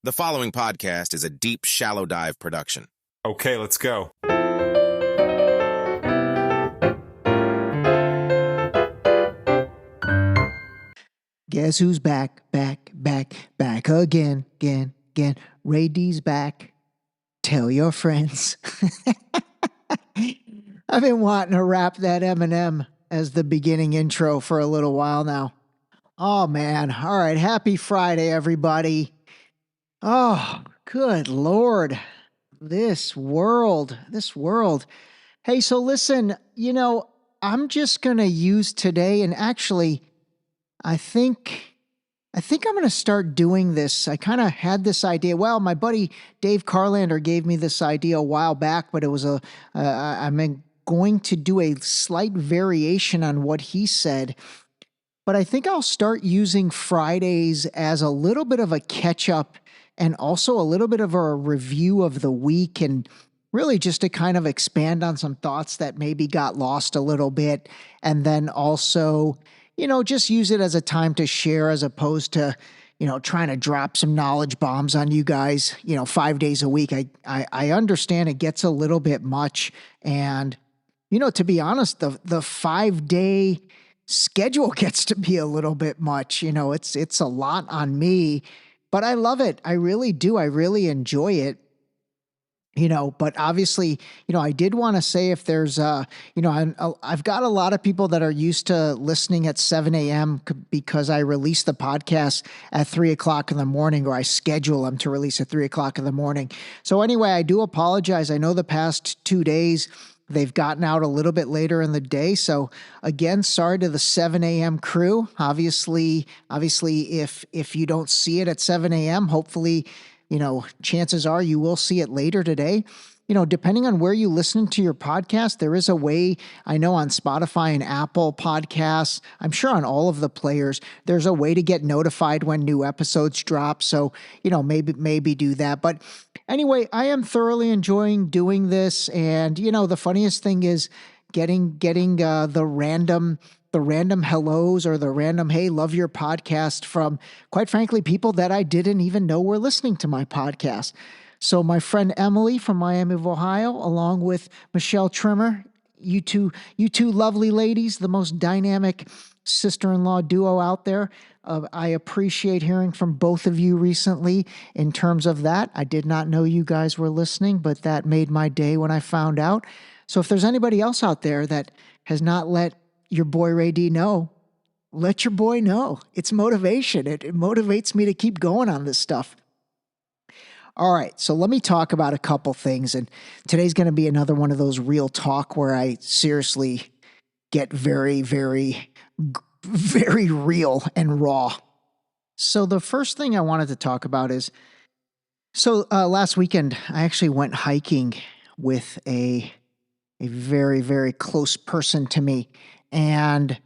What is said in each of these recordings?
The following podcast is a deep, shallow dive production. Okay, let's go. Guess who's back again. Ray D's back. Tell your friends. I've been wanting to rap that Eminem as the beginning intro for a little while now. Oh, man. All right. Happy Friday, everybody. Oh, good Lord. This world. Hey, so listen, I'm just going to use today, and actually, I think I'm going to start doing this. I kind of had this idea. Well, my buddy Dave Carlander gave me this idea a while back, but it was I'm going to do a slight variation on what he said. But I think I'll start using Fridays as a little bit of a catch up and also a little bit of a review of the week, and really just to kind of expand on some thoughts that maybe got lost a little bit. And then also, just use it as a time to share as opposed to, trying to drop some knowledge bombs on you guys, 5 days a week. I understand it gets a little bit much. And, to be honest, the 5-day schedule gets to be a little bit much. It's a lot on me, but I love it. I really do. I really enjoy it. But obviously, I did want to say if there's, I've got a lot of people that are used to listening at 7 a.m. because I release the podcast at 3 o'clock in the morning, or I schedule them to release at 3 o'clock in the morning. So anyway, I do apologize. I know the past 2 days, they've gotten out a little bit later in the day. So again, sorry to the 7 a.m. crew. Obviously, if you don't see it at 7 a.m., hopefully, chances are you will see it later today. Depending on where you listen to your podcast, there is a way, I know on Spotify and Apple Podcasts, I'm sure on all of the players, there's a way to get notified when new episodes drop. So, maybe do that. But anyway, I am thoroughly enjoying doing this. And, the funniest thing is getting the random hellos or the random, hey, love your podcast from, quite frankly, people that I didn't even know were listening to my podcast. So my friend Emily from Miami of Ohio, along with Michelle Trimmer, you two lovely ladies, the most dynamic sister-in-law duo out there. I appreciate hearing from both of you recently in terms of that. I did not know you guys were listening, but that made my day when I found out. So if there's anybody else out there that has not let your boy Ray D know, let your boy know. It's motivation. It motivates me to keep going on this stuff. All right, so let me talk about a couple things. And today's going to be another one of those real talk where I seriously get very, very, very real and raw. So the first thing I wanted to talk about is, last weekend, I actually went hiking with a very, very close person to me. And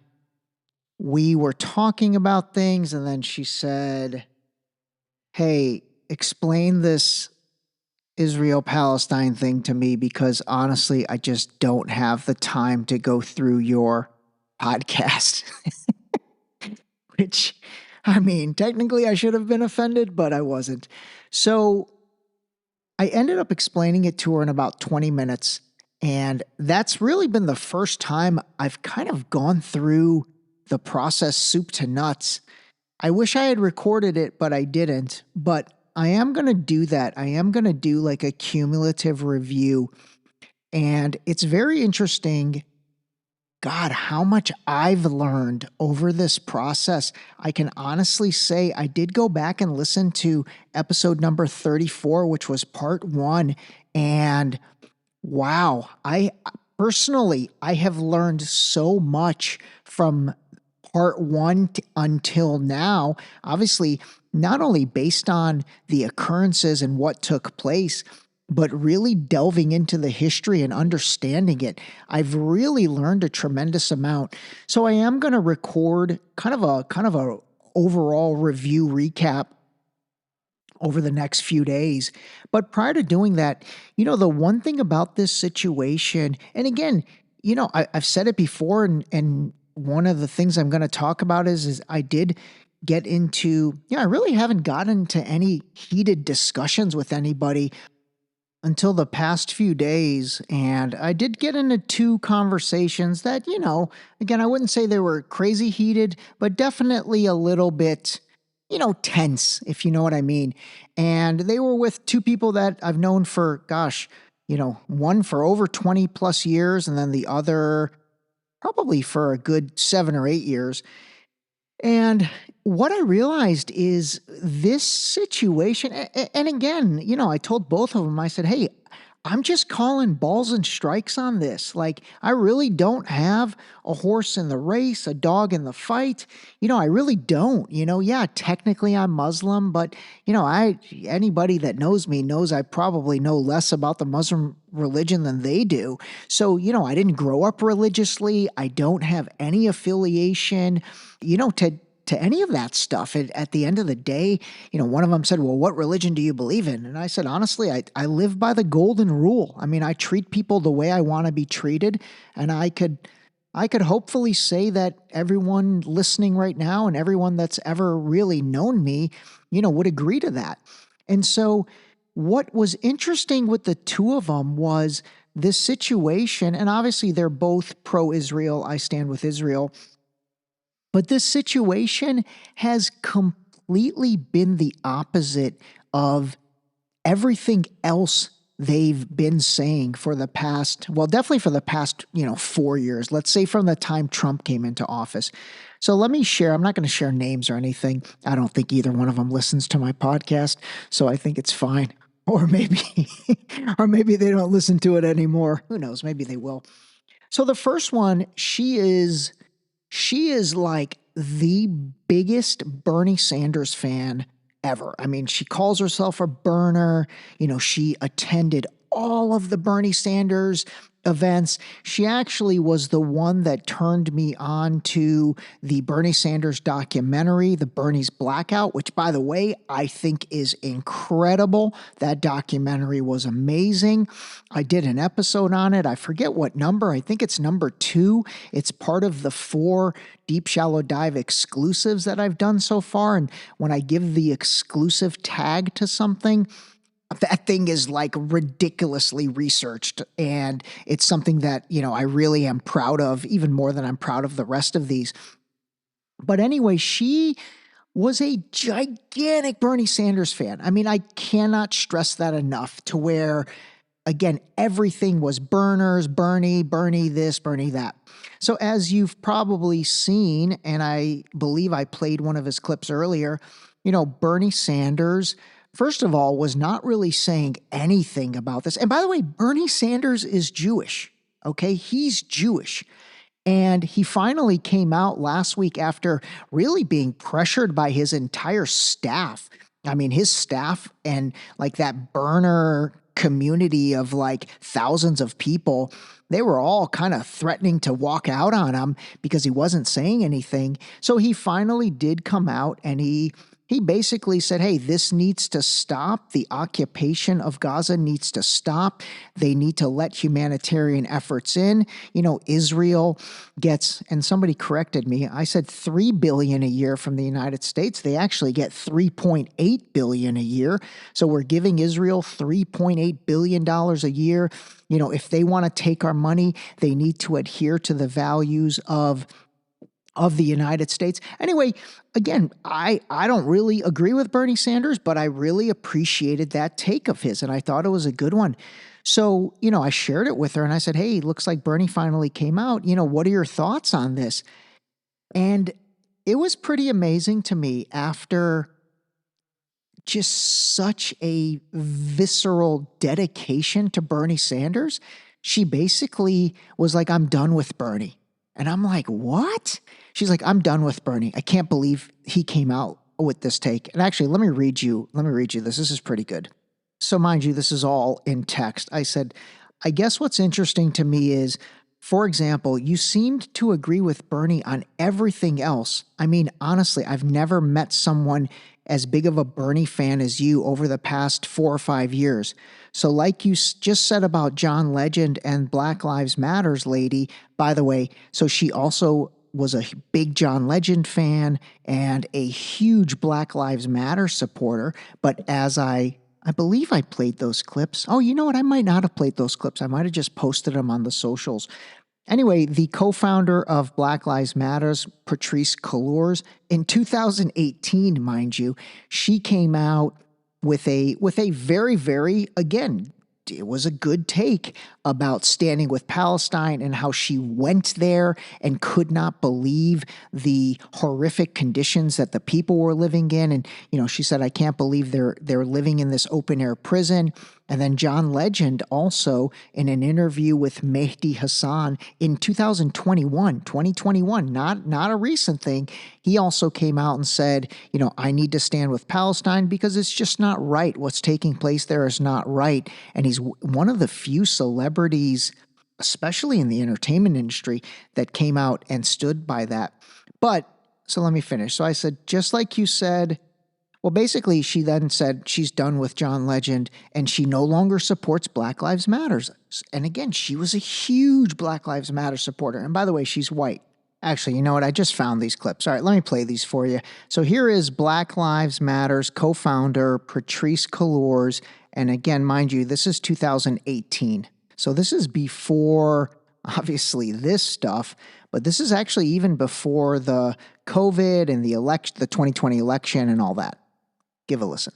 we were talking about things, and then she said, hey, explain this Israel-Palestine thing to me, because honestly, I just don't have the time to go through your podcast. Which, technically I should have been offended, but I wasn't. So I ended up explaining it to her in about 20 minutes. And that's really been the first time I've kind of gone through the process soup to nuts. I wish I had recorded it, but I didn't. But I am going to do that. I am going to do like a cumulative review. And it's very interesting, God, how much I've learned over this process. I can honestly say I did go back and listen to episode number 34, which was part 1. And wow, I have learned so much from part 1 until now. Obviously, not only based on the occurrences and what took place, but really delving into the history and understanding it. I've really learned a tremendous amount. So I am going to record kind of a overall review recap over the next few days. But prior to doing that, the one thing about this situation, and again, I've said it before, and one of the things I'm going to talk about is I did get into, I really haven't gotten into any heated discussions with anybody until the past few days. And I did get into two conversations that, again, I wouldn't say they were crazy heated, but definitely a little bit, tense, if you know what I mean. And they were with two people that I've known for, one for over 20 plus years, and then the other probably for a good 7 or 8 years. And what I realized is this situation, and again, I told both of them, I said, hey, I'm just calling balls and strikes on this. Like, I really don't have a horse in the race, a dog in the fight. I really don't. Yeah, technically I'm Muslim, but, anybody that knows me knows I probably know less about the Muslim religion than they do. So, I didn't grow up religiously. I don't have any affiliation, to any of that stuff. At the end of the day, one of them said, well, what religion do you believe in? And I said, honestly, I live by the golden rule. I mean, I treat people the way I want to be treated. And I could hopefully say that everyone listening right now and everyone that's ever really known me, would agree to that. And so what was interesting with the two of them was this situation, and obviously they're both pro-Israel. I stand with Israel. But this situation has completely been the opposite of everything else they've been saying for the past, well, definitely for the past, 4 years. Let's say from the time Trump came into office. So let me share, I'm not going to share names or anything. I don't think either one of them listens to my podcast, so I think it's fine. Or maybe, or maybe they don't listen to it anymore. Who knows? Maybe they will. So the first one, she is like the biggest Bernie Sanders fan ever. I mean, she calls herself a burner. She attended all of the Bernie Sanders events. She actually was the one that turned me on to the Bernie Sanders documentary, The Bernie's Blackout, which, by the way, I think is incredible. That documentary was amazing. I did an episode on it. I forget what number. I think it's number 2. It's part of the 4 Deep Shallow Dive exclusives that I've done so far. And when I give the exclusive tag to something, that thing is like ridiculously researched, and it's something that, I really am proud of, even more than I'm proud of the rest of these. But anyway, she was a gigantic Bernie Sanders fan. I mean, I cannot stress that enough, to where, again, everything was burners, Bernie this, Bernie that. So as you've probably seen, and I believe I played one of his clips earlier, Bernie Sanders, first of all, was not really saying anything about this. And by the way, Bernie Sanders is Jewish, okay? He's Jewish. And he finally came out last week after really being pressured by his entire staff. I mean, his staff and like that burner community of like thousands of people, they were all kind of threatening to walk out on him because he wasn't saying anything. So he finally did come out, and he basically said, hey, this needs to stop. The occupation of Gaza needs to stop. They need to let humanitarian efforts in. Israel gets, and somebody corrected me, I said $3 billion a year from the United States. They actually get $3.8 billion a year. So we're giving Israel $3.8 billion a year. If they want to take our money, they need to adhere to the values of the United States. Anyway, again, I don't really agree with Bernie Sanders, but I really appreciated that take of his, and I thought it was a good one. So, I shared it with her, and I said, hey, looks like Bernie finally came out. What are your thoughts on this? And it was pretty amazing to me, after just such a visceral dedication to Bernie Sanders. She basically was like, I'm done with Bernie. And I'm like, what? She's like, I'm done with Bernie. I can't believe he came out with this take. And actually, let me read you this. This is pretty good. So mind you, this is all in text. I said, I guess what's interesting to me is, for example, you seemed to agree with Bernie on everything else. I mean, honestly, I've never met someone as big of a Bernie fan as you over the past 4 or 5 years. So like you just said about John Legend and Black Lives Matters lady, by the way, so she also was a big John Legend fan and a huge Black Lives Matter supporter. But as I believe I played those clips. Oh, you know what? I might not have played those clips. I might have just posted them on the socials. Anyway, the co-founder of Black Lives Matters, Patrisse Cullors, in 2018, mind you, she came out with a very, very, again, it was a good take about standing with Palestine and how she went there and could not believe the horrific conditions that the people were living in. And, she said, I can't believe they're living in this open air prison. And then John Legend also, in an interview with Mehdi Hassan in 2021, not a recent thing, he also came out and said, I need to stand with Palestine because it's just not right. What's taking place there is not right. And he's one of the few celebrities, especially in the entertainment industry, that came out and stood by that. But, so let me finish. So I said, just like you said, well, basically, she then said she's done with John Legend and she no longer supports Black Lives Matter. And again, she was a huge Black Lives Matter supporter. And by the way, she's white. Actually, you know what? I just found these clips. All right, let me play these for you. So here is Black Lives Matter's co-founder, Patrisse Cullors. And again, mind you, this is 2018. So this is before, obviously, this stuff. But this is actually even before the COVID and the 2020 election and all that. Give a listen.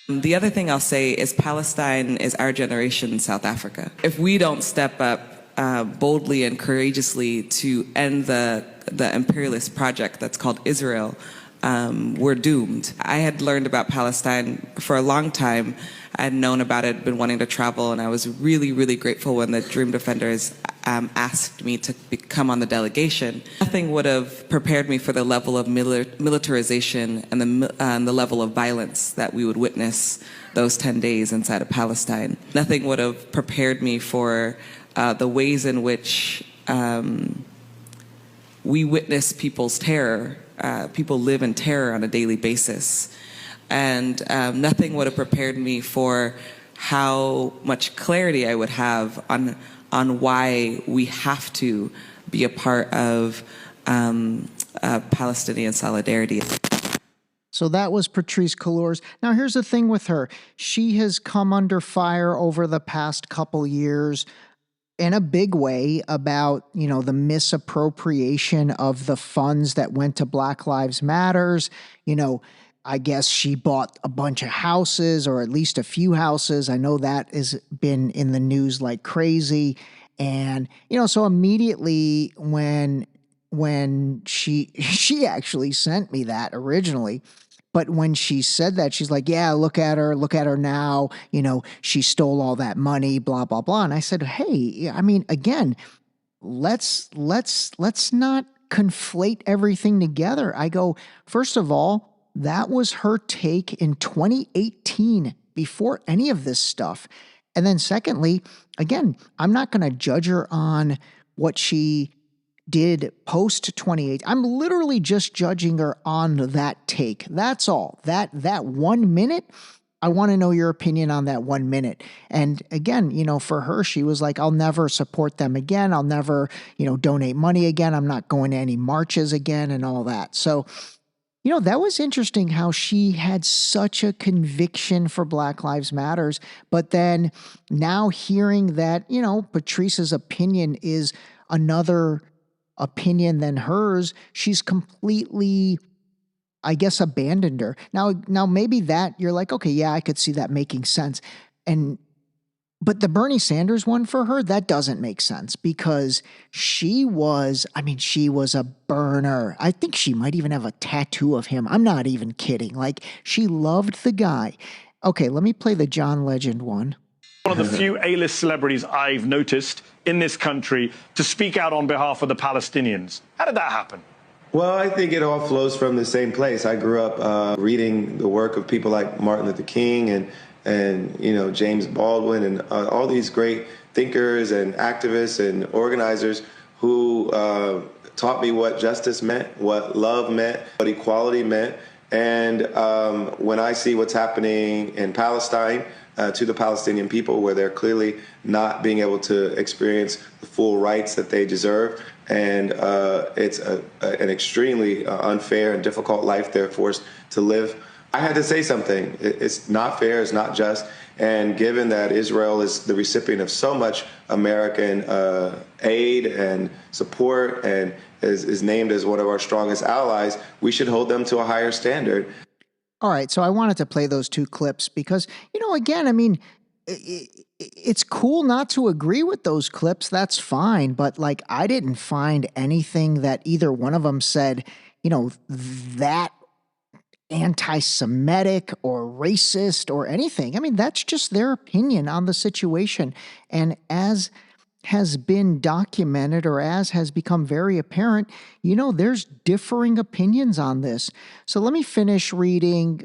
The other thing I'll say is Palestine is our generation South Africa. If we don't step up boldly and courageously to end the imperialist project that's called Israel, we're doomed. I had learned about Palestine for a long time. I had known about it, been wanting to travel, and I was really, really grateful when the Dream Defenders asked me to come on the delegation. Nothing would have prepared me for the level of militarization and the level of violence that we would witness those 10 days inside of Palestine. Nothing would have prepared me for the ways in which we witness people's terror. People live in terror on a daily basis. And nothing would have prepared me for how much clarity I would have on why we have to be a part of Palestinian solidarity. So that was Patrisse Cullors. Now here's the thing with her. She has come under fire over the past couple years in a big way about, the misappropriation of the funds that went to Black Lives Matters. I guess she bought a bunch of houses, or at least a few houses. I know that has been in the news like crazy. And, so immediately when she actually sent me that originally, but when she said that, she's like, yeah, look at her now. She stole all that money, blah, blah, blah. And I said, hey, again, let's not conflate everything together. I go, first of all, that was her take in 2018 before any of this stuff. And then secondly, again, I'm not going to judge her on what she did post 28. I'm literally just judging her on that take. That's all. That 1 minute, I want to know your opinion on that 1 minute. And again, for her, she was like, I'll never support them again. I'll never, donate money again. I'm not going to any marches again and all that. So, that was interesting how she had such a conviction for Black Lives Matters, but then now hearing that, Patrisse's opinion is another opinion than hers, she's completely, I guess, abandoned her. Now maybe that you're like, okay, yeah, I could see that making sense. But the Bernie Sanders one for her, that doesn't make sense because she was a burner. I think she might even have a tattoo of him. I'm not even kidding. Like, she loved the guy. Okay, let me play the John Legend one. One of the few A-list celebrities I've noticed in this country to speak out on behalf of the Palestinians. How did that happen? Well, I think it all flows from the same place. I grew up reading the work of people like Martin Luther King and James Baldwin and all these great thinkers and activists and organizers who taught me what justice meant, what love meant, what equality meant. And when I see what's happening in Palestine to the Palestinian people, where they're clearly not being able to experience the full rights that they deserve, and it's an extremely unfair and difficult life they're forced to live, I had to say something. It's not fair. It's not just. And given that Israel is the recipient of so much American aid and support and is named as one of our strongest allies, we should hold them to a higher standard. All right, so I wanted to play those two clips because, again, I mean, it's cool not to agree with those clips. That's fine. But I didn't find anything that either one of them said, that anti-Semitic or racist or anything. I mean, that's just their opinion on the situation. And as has been documented or as has become very apparent, there's differing opinions on this. So let me finish reading.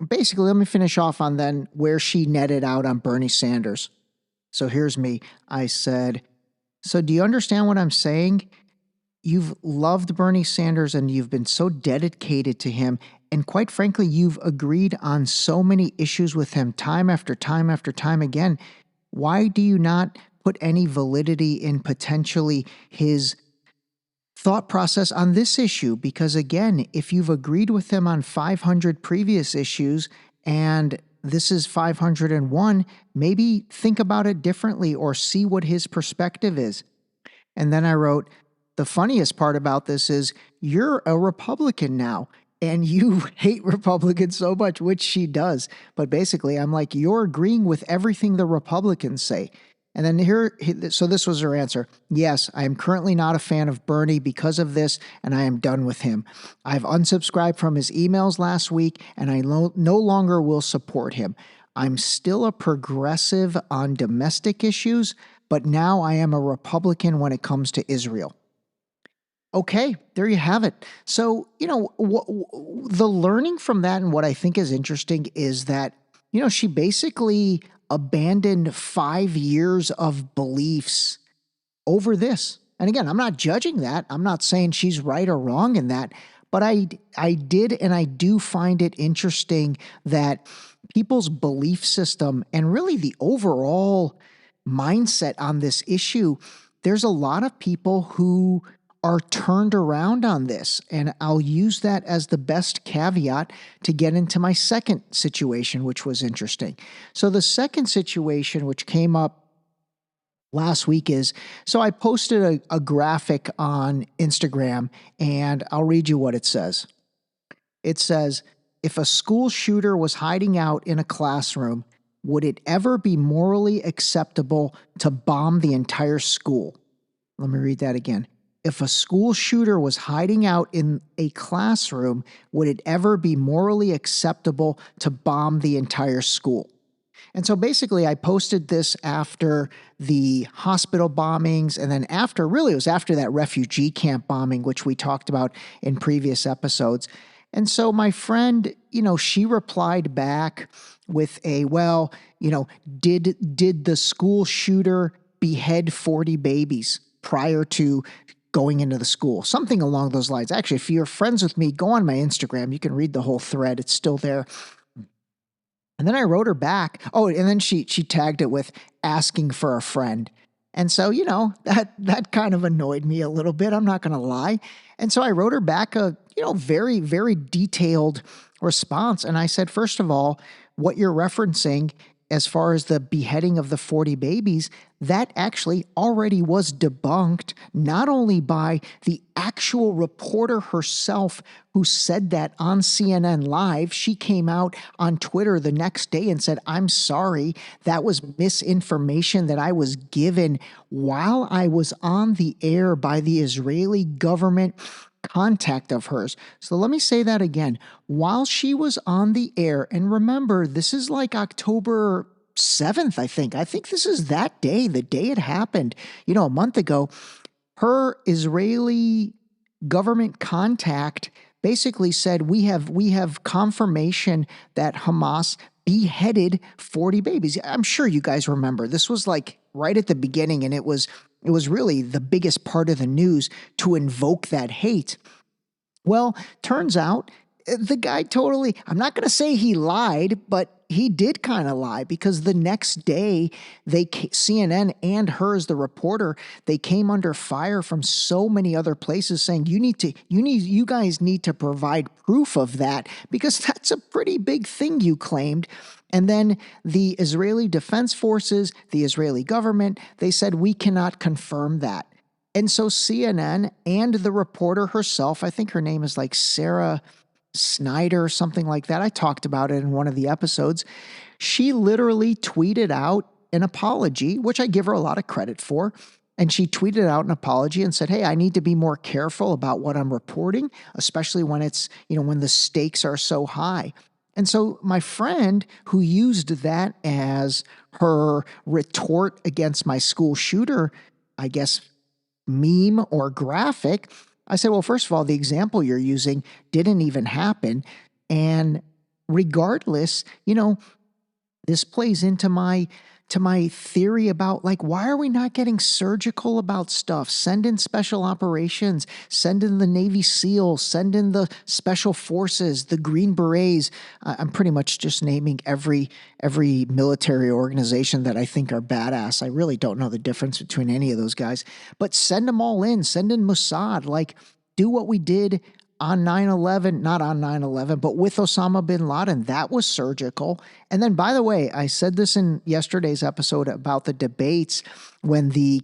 Basically, let me finish off on then where she netted out on Bernie Sanders. So here's me. I said, so do you understand what I'm saying? You've loved Bernie Sanders and you've been so dedicated to him. And quite frankly, you've agreed on so many issues with him time after time after time again. Why do you not put any validity in potentially his thought process on this issue? Because again, if you've agreed with him on 500 previous issues and this is 501, maybe think about it differently or see what his perspective is. And then I wrote, the funniest part about this is you're a Republican now. And you hate Republicans so much, which she does. But basically, I'm like, you're agreeing with everything the Republicans say. And then so this was her answer. Yes, I am currently not a fan of Bernie because of this, and I am done with him. I've unsubscribed from his emails last week, and I no longer will support him. I'm still a progressive on domestic issues, but now I am a Republican when it comes to Israel. Okay, there you have it. So, the learning from that and what I think is interesting is that, she basically abandoned 5 years of beliefs over this. And again, I'm not judging that. I'm not saying she's right or wrong in that. But I did and I do find it interesting that people's belief system and really the overall mindset on this issue, there's a lot of people who are turned around on this. And I'll use that as the best caveat to get into my second situation, which was interesting. So the second situation, which came up last week is, so I posted a graphic on Instagram and I'll read you what it says. It says, if a school shooter was hiding out in a classroom, would it ever be morally acceptable to bomb the entire school? Let me read that again. If a school shooter was hiding out in a classroom, would it ever be morally acceptable to bomb the entire school? And so basically I posted this after the hospital bombings and then it was after that refugee camp bombing, which we talked about in previous episodes. And so my friend, she replied back with did the school shooter behead 40 babies prior to going into the school? Something along those lines. Actually, if you're friends with me, go on my Instagram. You can read the whole thread. It's still there. And then I wrote her back. Oh, and then she tagged it with asking for a friend. And so, that kind of annoyed me a little bit. I'm not going to lie. And so I wrote her back a, very, very detailed response. And I said, first of all, what you're referencing as far as the beheading of the 40 babies, that actually already was debunked, not only by the actual reporter herself who said that on CNN Live. She came out on Twitter the next day and said, I'm sorry, that was misinformation that I was given while I was on the air by the Israeli government contact of hers. So let me say that again. While she was on the air, and remember, this is like October 7th, I think. I think this is that day, the day it happened, a month ago. Her Israeli government contact basically said, we have confirmation that Hamas beheaded 40 babies. I'm sure you guys remember. This was like right at the beginning, and it was really the biggest part of the news to invoke that hate. Well, turns out the guy totally, I'm not going to say he lied, but he did kind of lie, because the next day CNN and her as the reporter, they came under fire from so many other places saying you guys need to provide proof of that, because that's a pretty big thing you claimed. And then the Israeli Defense Forces, the Israeli government, they said we cannot confirm that. And so CNN and the reporter herself, I think her name is like Sarah Snyder or something like that. I talked about it in one of the episodes. She literally tweeted out an apology, which I give her a lot of credit for. And she tweeted out an apology and said, hey, I need to be more careful about what I'm reporting, especially when it's, when the stakes are so high. And so my friend who used that as her retort against my school shooter, I guess, meme or graphic, I said, well, first of all, the example you're using didn't even happen. And regardless, this plays into my theory about, like, why are we not getting surgical about stuff? Send in special operations, send in the Navy SEALs, send in the special forces, the Green Berets. I'm pretty much just naming every military organization that I think are badass. I really don't know the difference between any of those guys, but send them all in, send in Mossad, like, do what we did on 9/11, not on 9/11, but with Osama bin Laden. That was surgical. And then, by the way, I said this in yesterday's episode about the debates when the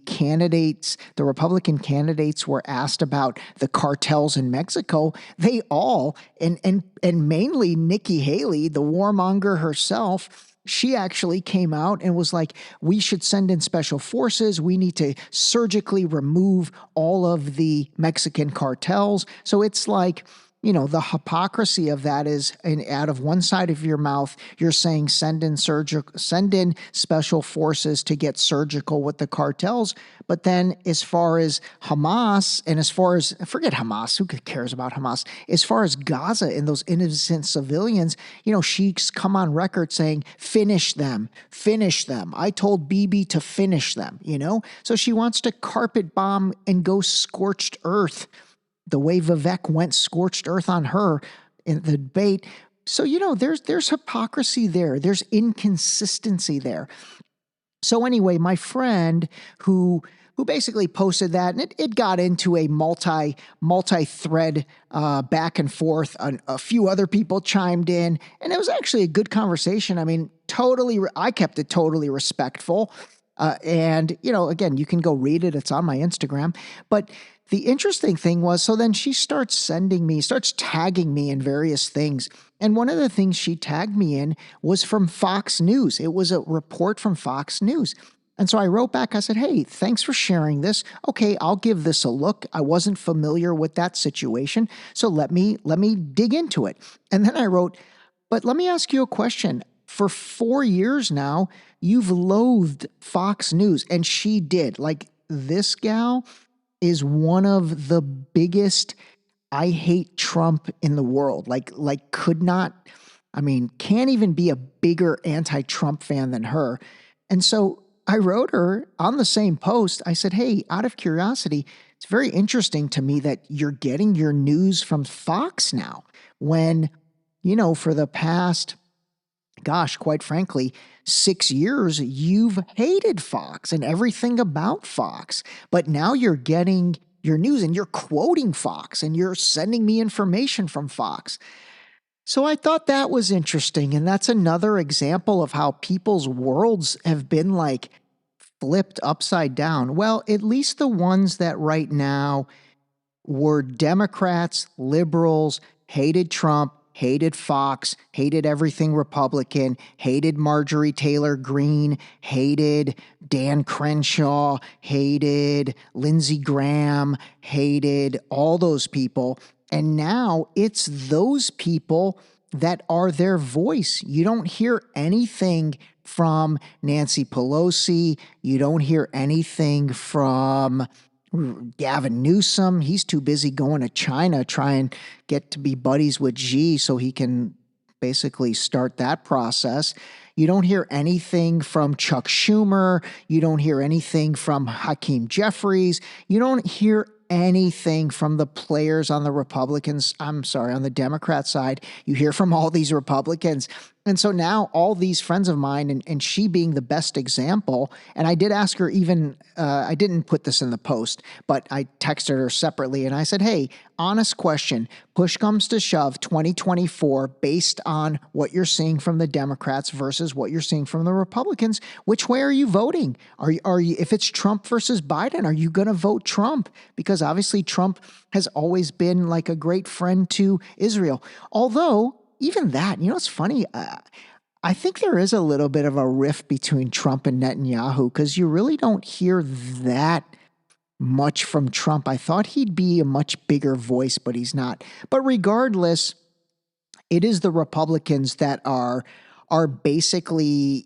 Republican candidates were asked about the cartels in Mexico. They all, and mainly Nikki Haley, the warmonger herself, she actually came out and was like, we should send in special forces. We need to surgically remove all of the Mexican cartels. So it's like, the hypocrisy of that is, out of one side of your mouth, you're saying send in special forces to get surgical with the cartels. But then as far as Hamas, and forget Hamas, who cares about Hamas? As far as Gaza and those innocent civilians, she's come on record saying, finish them. I told Bibi to finish them, So she wants to carpet bomb and go scorched earth, the way Vivek went scorched earth on her in the debate. So, there's hypocrisy there. There's inconsistency there. So anyway, my friend who basically posted that, and it got into a multi-thread back and forth. A few other people chimed in, and it was actually a good conversation. I mean, I kept it totally respectful. And, again, you can go read it. It's on my Instagram. But the interesting thing was, so then she starts tagging me in various things. And one of the things she tagged me in was from Fox News. It was a report from Fox News. And so I wrote back, I said, hey, thanks for sharing this. Okay, I'll give this a look. I wasn't familiar with that situation, so let me dig into it. And then I wrote, but let me ask you a question. For 4 years now, you've loathed Fox News, and she did. Like, this gal is one of the biggest I hate Trump in the world. Can't even be a bigger anti-Trump fan than her. And so I wrote her on the same post. I said, hey, out of curiosity, it's very interesting to me that you're getting your news from Fox now, when, for the past, quite frankly, 6 years, you've hated Fox and everything about Fox. But now you're getting your news and you're quoting Fox and you're sending me information from Fox. So I thought that was interesting. And that's another example of how people's worlds have been like flipped upside down. Well, at least the ones that right now were Democrats, liberals, hated Trump, hated Fox, hated everything Republican, hated Marjorie Taylor Greene, hated Dan Crenshaw, hated Lindsey Graham, hated all those people. And now it's those people that are their voice. You don't hear anything from Nancy Pelosi. You don't hear anything from Gavin Newsom. He's too busy going to China, trying to get to be buddies with Xi so he can basically start that process. You don't hear anything from Chuck Schumer. You don't hear anything from Hakeem Jeffries. You don't hear anything from the players on the on the Democrat side. You hear from all these Republicans. And so now all these friends of mine, and she being the best example, and I did ask her even, I didn't put this in the post, but I texted her separately and I said, hey, honest question, push comes to shove 2024 based on what you're seeing from the Democrats versus what you're seeing from the Republicans, which way are you voting? Are you, if it's Trump versus Biden, are you going to vote Trump? Because obviously Trump has always been like a great friend to Israel. Although, even that, it's funny. I think there is a little bit of a rift between Trump and Netanyahu because you really don't hear that much from Trump. I thought he'd be a much bigger voice, but he's not. But regardless, it is the Republicans that are basically,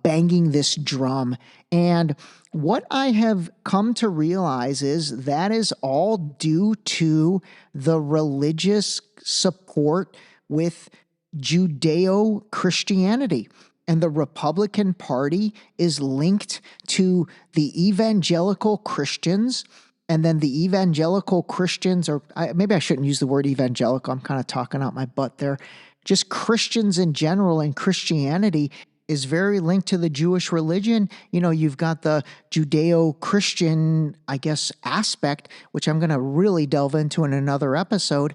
banging this drum. And what I have come to realize is that is all due to the religious support with Judeo-Christianity. And the Republican Party is linked to the evangelical Christians. And then the evangelical Christians, maybe I shouldn't use the word evangelical, I'm kind of talking out my butt there. Just Christians in general and Christianity is very linked to the Jewish religion. You've got the Judeo-Christian, I guess, aspect, which I'm going to really delve into in another episode.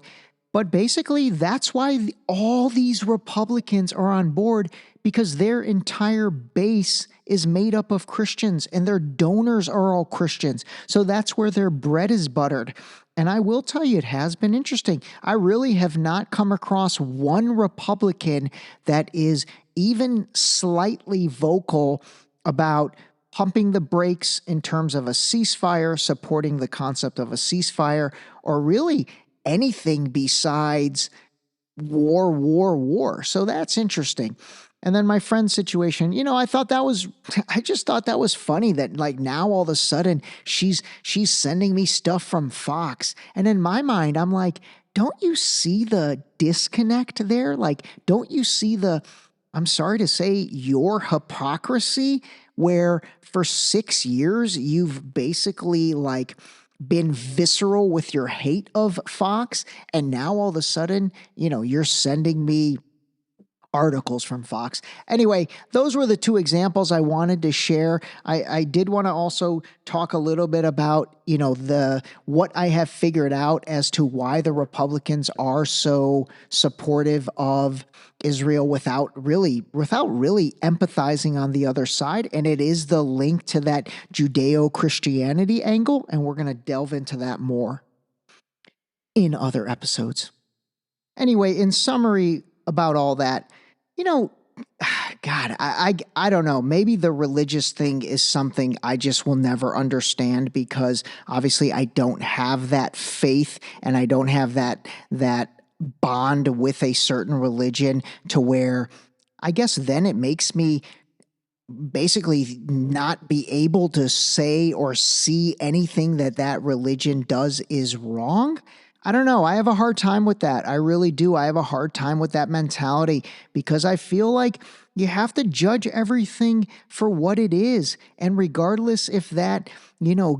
But basically, that's why all these Republicans are on board, because their entire base is made up of Christians and their donors are all Christians. So that's where their bread is buttered. And I will tell you, it has been interesting. I really have not come across one Republican that is even slightly vocal about pumping the brakes in terms of a ceasefire, supporting the concept of a ceasefire, or really anything besides war. So that's interesting. And then my friend's situation, I just thought that was funny that like now all of a sudden she's sending me stuff from Fox. And in my mind, I'm like, don't you see the disconnect there? Like, don't you see I'm sorry to say, your hypocrisy, where for 6 years you've basically like been visceral with your hate of Fox, and now all of a sudden, you're sending me articles from Fox. Anyway, those were the two examples I wanted to share. I did want to also talk a little bit about, what I have figured out as to why the Republicans are so supportive of Israel without really empathizing on the other side. And it is the link to that Judeo-Christianity angle. And we're going to delve into that more in other episodes. Anyway, in summary about all that, God, I don't know. Maybe the religious thing is something I just will never understand, because obviously I don't have that faith and I don't have that bond with a certain religion to where I guess then it makes me basically not be able to say or see anything that religion does is wrong. I don't know. I have a hard time with that. I really do. I have a hard time with that mentality, because I feel like you have to judge everything for what it is. And regardless if that,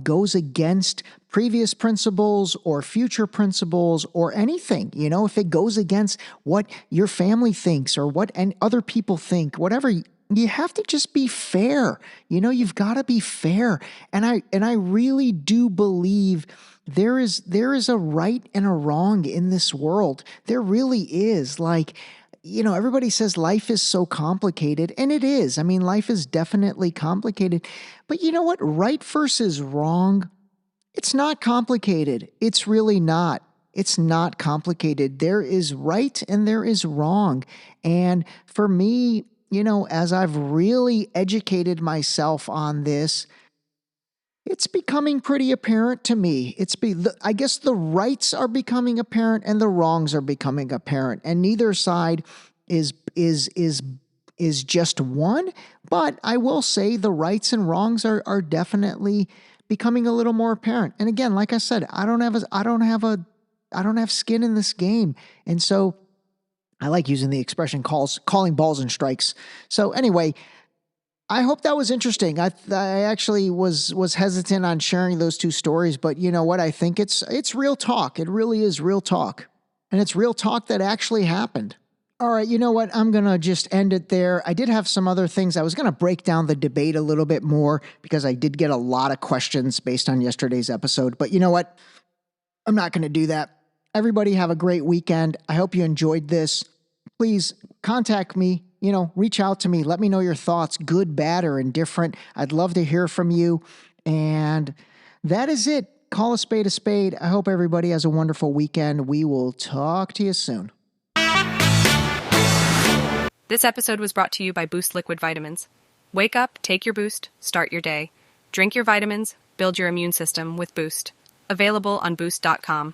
goes against previous principles or future principles or anything, if it goes against what your family thinks or what other people think, whatever, you have to just be fair. You've got to be fair. And I really do believe there is a right and a wrong in this world. There really is. Like, everybody says life is so complicated, and it is. I mean, life is definitely complicated. But you know what? Right versus wrong, it's not complicated. It's really not. It's not complicated. There is right and there is wrong. And for me, as I've really educated myself on this, it's becoming pretty apparent to me. I guess the rights are becoming apparent and the wrongs are becoming apparent, and neither side is just one. But I will say the rights and wrongs are definitely becoming a little more apparent. And again, like I said, I don't have skin in this game, and so I like using the expression calling balls and strikes. So anyway, I hope that was interesting. I actually was hesitant on sharing those two stories, but you know what? I think it's real talk. It really is real talk. And it's real talk that actually happened. All right, you know what? I'm going to just end it there. I did have some other things. I was going to break down the debate a little bit more because I did get a lot of questions based on yesterday's episode. But you know what? I'm not going to do that. Everybody have a great weekend. I hope you enjoyed this. Please contact me, reach out to me. Let me know your thoughts, good, bad, or indifferent. I'd love to hear from you. And that is it. Call a spade a spade. I hope everybody has a wonderful weekend. We will talk to you soon. This episode was brought to you by Boost Liquid Vitamins. Wake up, take your Boost, start your day. Drink your vitamins, build your immune system with Boost. Available on Boost.com.